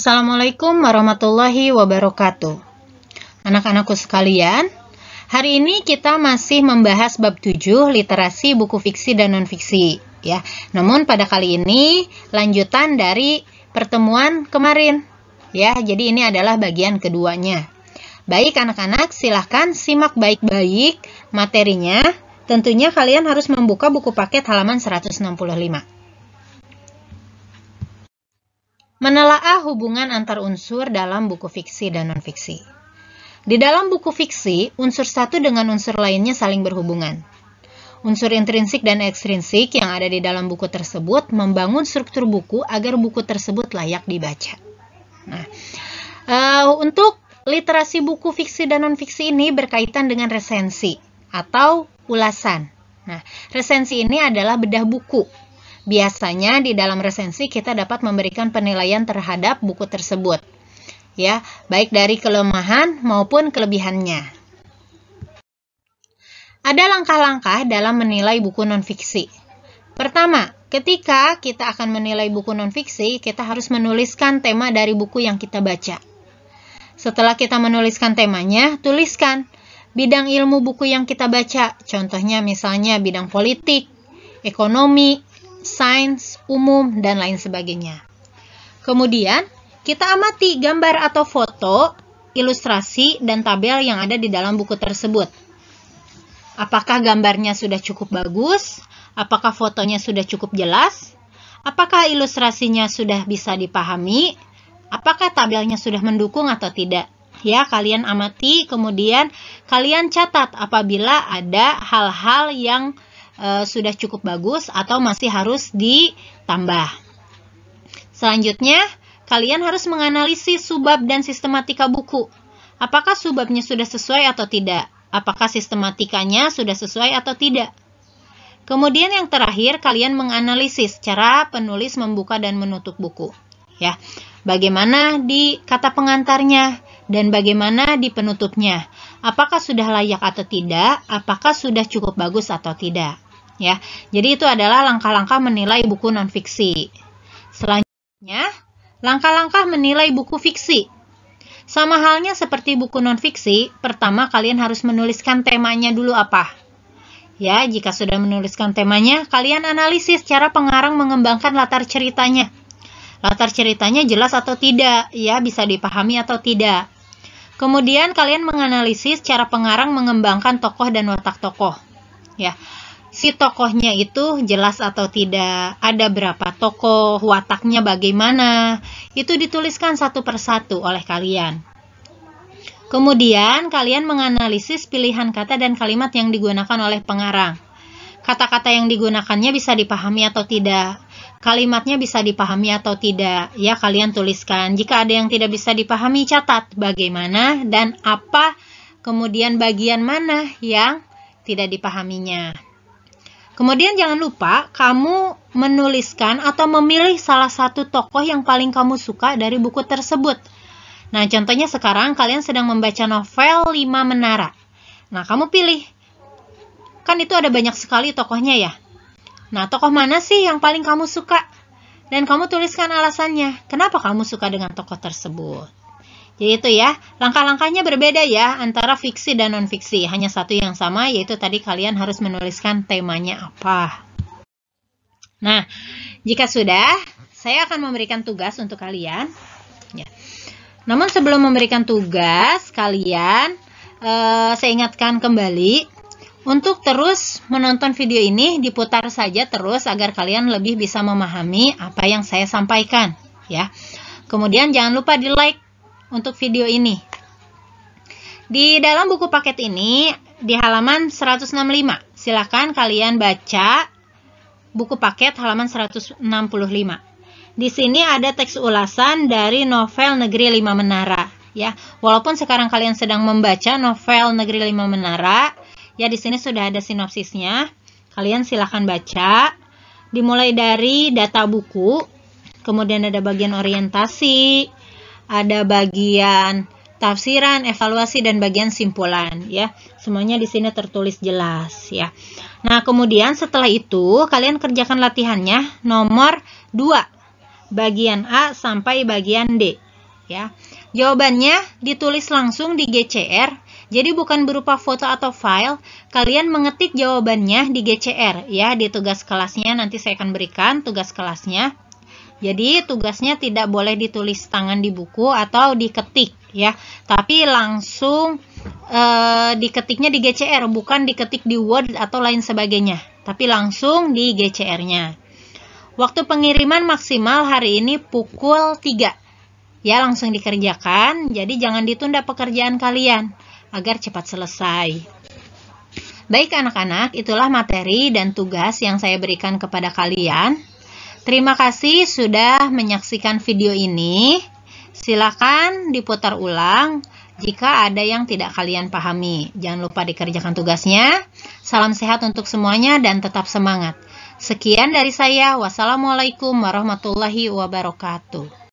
Assalamualaikum warahmatullahi wabarakatuh. Anak-anakku sekalian, hari ini kita masih membahas bab 7 literasi buku fiksi dan non-fiksi ya. Namun pada kali ini lanjutan dari pertemuan kemarin ya. Jadi ini adalah bagian keduanya. Baik anak-anak, silahkan simak baik-baik materinya. Tentunya kalian harus membuka buku paket halaman 165. Menelaah hubungan antar unsur dalam buku fiksi dan non-fiksi. Di dalam buku fiksi, unsur satu dengan unsur lainnya saling berhubungan. Unsur intrinsik dan ekstrinsik yang ada di dalam buku tersebut membangun struktur buku agar buku tersebut layak dibaca. Nah, untuk literasi buku fiksi dan non-fiksi ini berkaitan dengan resensi atau ulasan. Nah, resensi ini adalah bedah buku. Biasanya di dalam resensi kita dapat memberikan penilaian terhadap buku tersebut, ya, baik dari kelemahan maupun kelebihannya. Ada langkah-langkah dalam menilai buku non-fiksi. Pertama, ketika kita akan menilai buku non-fiksi, kita harus menuliskan tema dari buku yang kita baca. Setelah kita menuliskan temanya, tuliskan bidang ilmu buku yang kita baca. Contohnya misalnya bidang politik, ekonomi, sains, umum, dan lain sebagainya. Kemudian, kita amati gambar atau foto, ilustrasi, dan tabel yang ada di dalam buku tersebut. Apakah gambarnya sudah cukup bagus? Apakah fotonya sudah cukup jelas? Apakah ilustrasinya sudah bisa dipahami? Apakah tabelnya sudah mendukung atau tidak? Ya, kalian amati, kemudian kalian catat apabila ada hal-hal yang sudah cukup bagus atau masih harus ditambah. Selanjutnya, kalian harus menganalisis subbab dan sistematika buku. Apakah subbabnya sudah sesuai atau tidak? Apakah sistematikanya sudah sesuai atau tidak? Kemudian yang terakhir, kalian menganalisis cara penulis membuka dan menutup buku. Ya, bagaimana di kata pengantarnya dan bagaimana di penutupnya? Apakah sudah layak atau tidak? Apakah sudah cukup bagus atau tidak? Ya, jadi itu adalah langkah-langkah menilai buku non-fiksi. Selanjutnya, langkah-langkah menilai buku fiksi. Sama halnya seperti buku non-fiksi, pertama kalian harus menuliskan temanya dulu apa. Ya, jika sudah menuliskan temanya, kalian analisis cara pengarang mengembangkan latar ceritanya. Latar ceritanya jelas atau tidak, ya, bisa dipahami atau tidak. Kemudian kalian menganalisis cara pengarang mengembangkan tokoh dan watak tokoh. Ya, si tokohnya itu jelas atau tidak, ada berapa tokoh, wataknya bagaimana, itu dituliskan satu persatu oleh kalian. Kemudian kalian menganalisis pilihan kata dan kalimat yang digunakan oleh pengarang. Kata-kata yang digunakannya bisa dipahami atau tidak, kalimatnya bisa dipahami atau tidak, ya kalian tuliskan. Jika ada yang tidak bisa dipahami, catat bagaimana dan apa, kemudian bagian mana yang tidak dipahaminya. Kemudian jangan lupa kamu menuliskan atau memilih salah satu tokoh yang paling kamu suka dari buku tersebut. Nah, contohnya sekarang kalian sedang membaca novel 5 Menara. Nah, kamu pilih. Kan itu ada banyak sekali tokohnya ya. Nah, tokoh mana sih yang paling kamu suka? Dan kamu tuliskan alasannya. Kenapa kamu suka dengan tokoh tersebut? Jadi itu ya, langkah-langkahnya berbeda ya antara fiksi dan non-fiksi. Hanya satu yang sama, yaitu tadi kalian harus menuliskan temanya apa. Nah, jika sudah, saya akan memberikan tugas untuk kalian. Ya. Namun sebelum memberikan tugas, kalian, saya ingatkan kembali, untuk terus menonton video ini, diputar saja terus agar kalian lebih bisa memahami apa yang saya sampaikan. Ya. Kemudian jangan lupa di-like untuk video ini. Di dalam buku paket ini, di halaman 165, silakan kalian baca buku paket halaman 165. Di sini ada teks ulasan dari novel Negeri 5 Menara. Ya, walaupun sekarang kalian sedang membaca novel Negeri 5 Menara, ya di sini sudah ada sinopsisnya. Kalian silakan baca. Dimulai dari data buku, kemudian ada bagian orientasi, ada bagian tafsiran, evaluasi, dan bagian simpulan ya. Semuanya di sini tertulis jelas ya. Nah, kemudian setelah itu kalian kerjakan latihannya nomor 2. Bagian A sampai bagian D ya. Jawabannya ditulis langsung di GCR. Jadi bukan berupa foto atau file, kalian mengetik jawabannya di GCR ya, di tugas kelasnya nanti saya akan berikan tugas kelasnya. Jadi tugasnya tidak boleh ditulis tangan di buku atau diketik ya, tapi langsung diketiknya di GCR, bukan diketik di Word atau lain sebagainya, tapi langsung di GCR-nya. Waktu pengiriman maksimal hari ini pukul 3. Ya, langsung dikerjakan. Jadi jangan ditunda pekerjaan kalian agar cepat selesai. Baik anak-anak, itulah materi dan tugas yang saya berikan kepada kalian. Terima kasih sudah menyaksikan video ini. Silakan diputar ulang jika ada yang tidak kalian pahami. Jangan lupa dikerjakan tugasnya. Salam sehat untuk semuanya dan tetap semangat. Sekian dari saya. Wassalamualaikum warahmatullahi wabarakatuh.